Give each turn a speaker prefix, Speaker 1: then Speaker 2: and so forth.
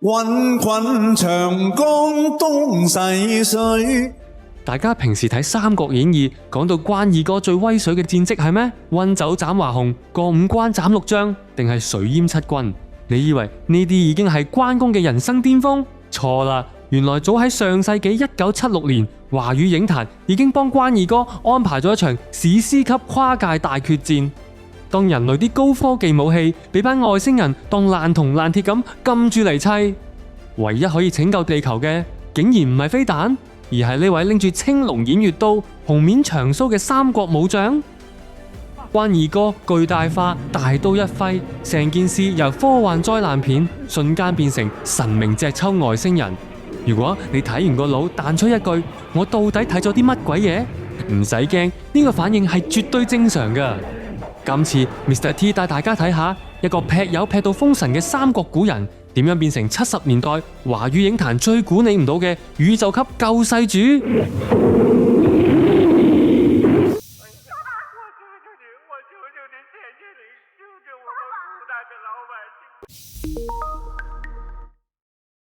Speaker 1: 滾滾長江東逝水。
Speaker 2: 大家平時睇《三國演義》講到關二哥最威水嘅戰績係咩？溫酒斬華雄，過五關斬六將，定係水淹七軍？你以為呢啲已經係關公嘅人生巔峰？錯啦！原來早喺上世紀1976年，華語影壇已經幫關二哥安排咗一場史詩級跨界大決戰。當人類啲高科技武器俾班外星人當爛銅爛鐵咁撳住嚟砌，唯一可以拯救地球嘅，竟然唔係飛彈，而係呢位拎住青龍偃月刀、紅面長鬚嘅三國武將。關二哥巨大化，大刀一揮，成件事由科幻災難片瞬間變成神明隻抽外星人。如果你睇完個腦彈出一句我到底睇咗啲乜鬼嘢，唔使驚，呢個反應係絕對正常噶。今次 Mr. T 帶大家睇下一個劈友劈到封神嘅三國古人，點樣變成70年代華語影壇最估你唔到嘅宇宙級救世主。
Speaker 3: 我求求您，谢谢您，救救我们古代的老百姓。